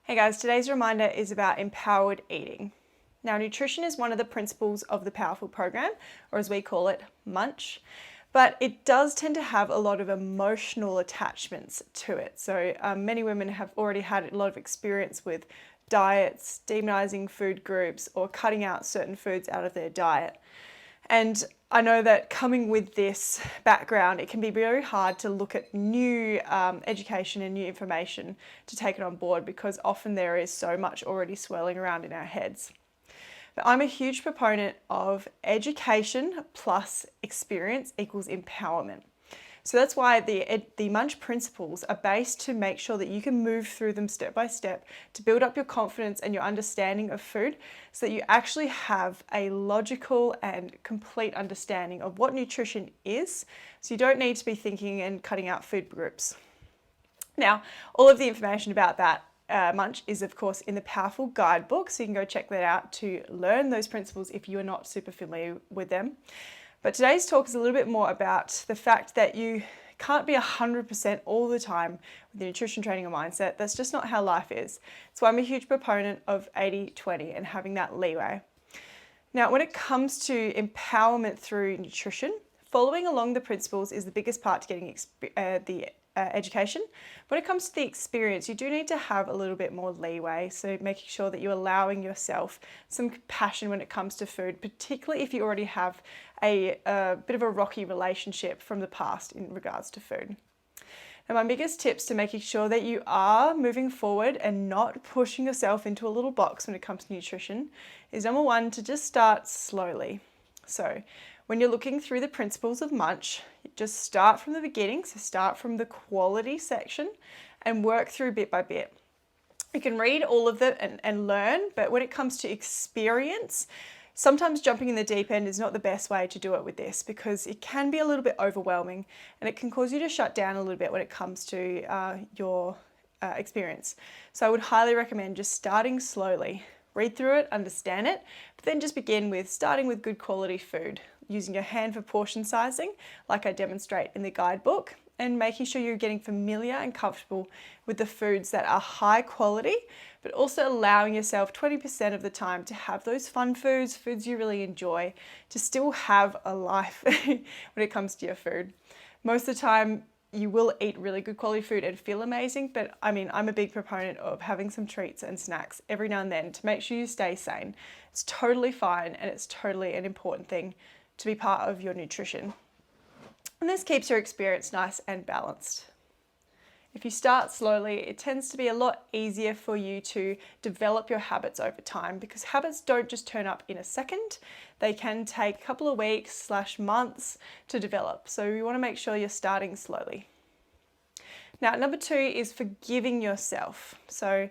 Hey guys, today's reminder is about empowered eating. Now, nutrition is one of the principles of the Powherful program, or as we call it, Munch, but it does tend to have a lot of emotional attachments to it. So many women have already had a lot of experience with diets, demonizing food groups, or cutting out certain foods out of their diet. And I know that coming with this background, it can be very hard to look at new education and new information to take it on board because often there is so much already swirling around in our heads. But I'm a huge proponent of education plus experience equals empowerment. So that's why the Munch principles are based to make sure that you can move through them step by step to build up your confidence and your understanding of food so that you actually have a logical and complete understanding of what nutrition is. So you don't need to be thinking and cutting out food groups. Now, all of the information about that Munch is of course in the Powherful Guide Book, so you can go check that out to learn those principles if you are not super familiar with them. But today's talk is a little bit more about the fact that you can't be 100% all the time with your nutrition training and mindset. That's just not how life is. So I'm a huge proponent of 80-20 and having that leeway. Now, when it comes to empowerment through nutrition, following along the principles is the biggest part to getting the education. When it comes to the experience, you do need to have a little bit more leeway. So making sure that you're allowing yourself some compassion when it comes to food, particularly if you already have a bit of a rocky relationship from the past in regards to food. Now, my biggest tips to making sure that you are moving forward and not pushing yourself into a little box when it comes to nutrition is number one, to just start slowly. So when you're looking through the principles of Munch, just start from the beginning, so start from the quality section and work through bit by bit. You can read all of it and learn, but when it comes to experience, sometimes jumping in the deep end is not the best way to do it with this because it can be a little bit overwhelming and it can cause you to shut down a little bit when it comes to your experience. So I would highly recommend just starting slowly. Read through it, understand it, but then just begin with starting with good quality food, using your hand for portion sizing, like I demonstrate in the guidebook, and making sure you're getting familiar and comfortable with the foods that are high quality, but also allowing yourself 20% of the time to have those fun foods, foods you really enjoy, to still have a life when it comes to your food. Most of the time, you will eat really good quality food and feel amazing, but I mean, I'm a big proponent of having some treats and snacks every now and then to make sure you stay sane. It's totally fine and it's totally an important thing to be part of your nutrition. And this keeps your experience nice and balanced. If you start slowly, it tends to be a lot easier for you to develop your habits over time because habits don't just turn up in a second. They can take a couple of weeks / months to develop. So you want to make sure you're starting slowly. Now, number two is forgiving yourself. So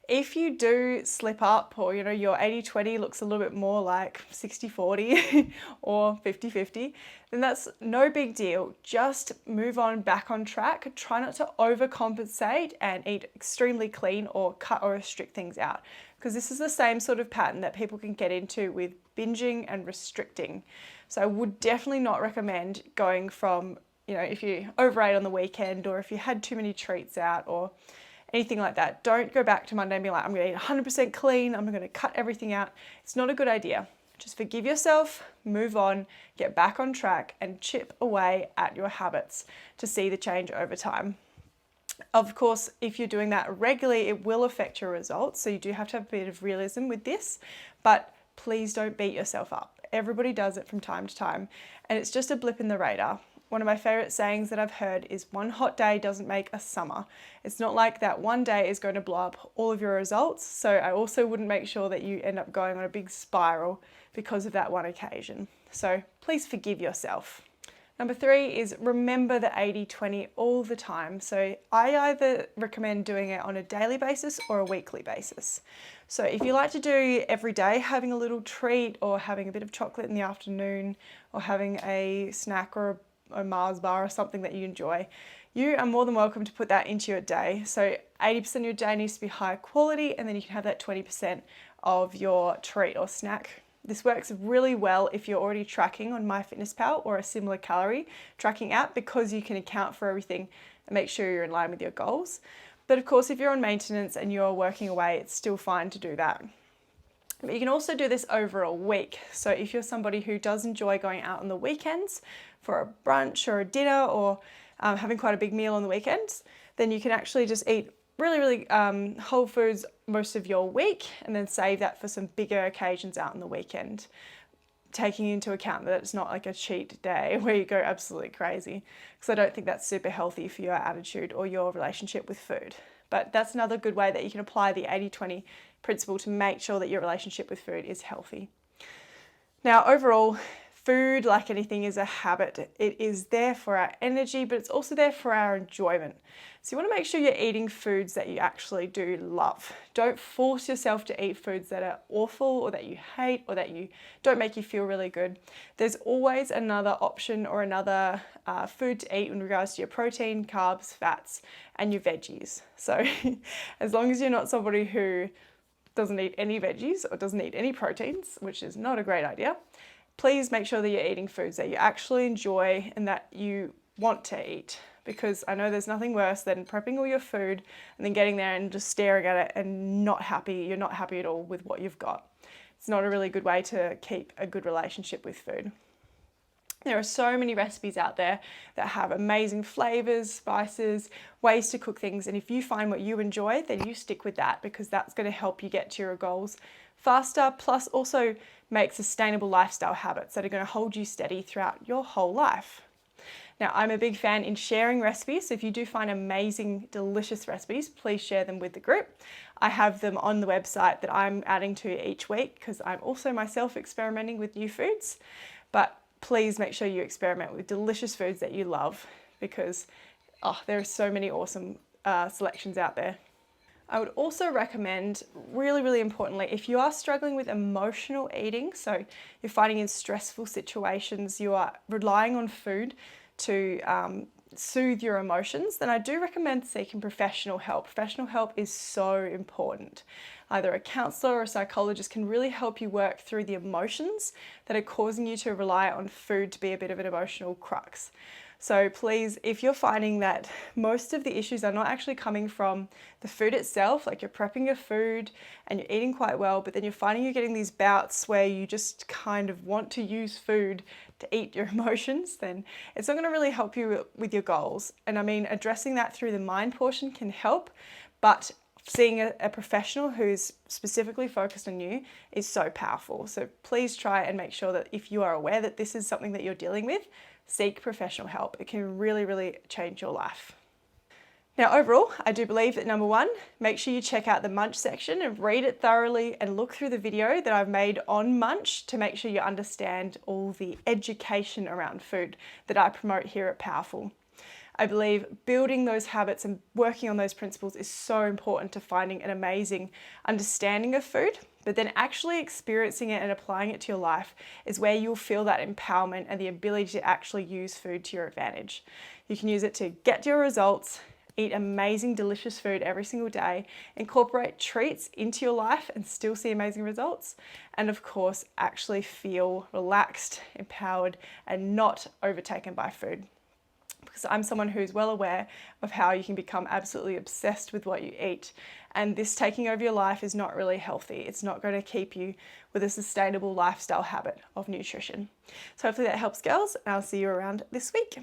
if you do slip up or your 80-20 looks a little bit more like 60-40 or 50-50, then that's no big deal. Just move on back on track. Try not to overcompensate and eat extremely clean or cut or restrict things out because this is the same sort of pattern that people can get into with binging and restricting. So I would definitely not recommend going from, if you overate on the weekend or if you had too many treats out or anything like that. Don't go back to Monday and be like, I'm going to eat 100% clean. I'm going to cut everything out. It's not a good idea. Just forgive yourself, move on, get back on track and chip away at your habits to see the change over time. Of course, if you're doing that regularly, it will affect your results. So you do have to have a bit of realism with this, but please don't beat yourself up. Everybody does it from time to time and it's just a blip in the radar. One of my favorite sayings that I've heard is one hot day doesn't make a summer. It's not like that one day is going to blow up all of your results. So I also wouldn't make sure that you end up going on a big spiral because of that one occasion. So please forgive yourself. Number three is remember the 80-20 all the time. So I either recommend doing it on a daily basis or a weekly basis. So if you like to do every day, having a little treat or having a bit of chocolate in the afternoon or having a snack or a Mars bar or something that you enjoy, you are more than welcome to put that into your day. So 80% of your day needs to be high quality and then you can have that 20% of your treat or snack. This works really well if you're already tracking on MyFitnessPal or a similar calorie tracking app because you can account for everything and make sure you're in line with your goals. But of course, if you're on maintenance and you're working away, it's still fine to do that. But you can also do this over a week. So if you're somebody who does enjoy going out on the weekends for a brunch or a dinner, or having quite a big meal on the weekends, then you can actually just eat really whole foods most of your week and then save that for some bigger occasions out on the weekend, taking into account that it's not like a cheat day where you go absolutely crazy, because I don't think that's super healthy for your attitude or your relationship with food. But that's another good way that you can apply the 80-20 principle to make sure that your relationship with food is healthy. Now, overall, food, like anything, is a habit. It is there for our energy, but it's also there for our enjoyment. So you want to make sure you're eating foods that you actually do love. Don't force yourself to eat foods that are awful or that you hate or that you don't make you feel really good. There's always another option or another food to eat in regards to your protein, carbs, fats, and your veggies. So as long as you're not somebody who doesn't eat any veggies or doesn't eat any proteins, which is not a great idea, please make sure that you're eating foods that you actually enjoy and that you want to eat. Because I know there's nothing worse than prepping all your food and then getting there and just staring at it and not happy. You're not happy at all with what you've got. It's not a really good way to keep a good relationship with food. There are so many recipes out there that have amazing flavors, spices, ways to cook things. And if you find what you enjoy, then you stick with that, because that's going to help you get to your goals faster, plus also make sustainable lifestyle habits that are going to hold you steady throughout your whole life. Now, I'm a big fan in sharing recipes, so if you do find amazing, delicious recipes, please share them with the group. I have them on the website that I'm adding to each week, because I'm also myself experimenting with new foods. But please make sure you experiment with delicious foods that you love, because there are so many awesome selections out there. I would also recommend, really importantly, if you are struggling with emotional eating, so you're finding in stressful situations, you are relying on food to soothe your emotions, then I do recommend seeking professional help. Professional help is so important. Either a counselor or a psychologist can really help you work through the emotions that are causing you to rely on food to be a bit of an emotional crux. So please, if you're finding that most of the issues are not actually coming from the food itself, like you're prepping your food and you're eating quite well, but then you're finding you're getting these bouts where you just kind of want to use food to eat your emotions, then it's not going to really help you with your goals. And I mean, addressing that through the mind portion can help, but seeing a professional who's specifically focused on you is so powerful. So please try and make sure that if you are aware that this is something that you're dealing with, seek professional help. It can really change your life. Now, overall, I do believe that number one, make sure you check out the Munch section and read it thoroughly and look through the video that I've made on Munch to make sure you understand all the education around food that I promote here at Powherful. I believe building those habits and working on those principles is so important to finding an amazing understanding of food, but then actually experiencing it and applying it to your life is where you'll feel that empowerment and the ability to actually use food to your advantage. You can use it to get your results, eat amazing, delicious food every single day, incorporate treats into your life and still see amazing results, and of course, actually feel relaxed, empowered, and not overtaken by food. Because I'm someone who's well aware of how you can become absolutely obsessed with what you eat. And this taking over your life is not really healthy. It's not going to keep you with a sustainable lifestyle habit of nutrition. So hopefully that helps, girls, and I'll see you around this week.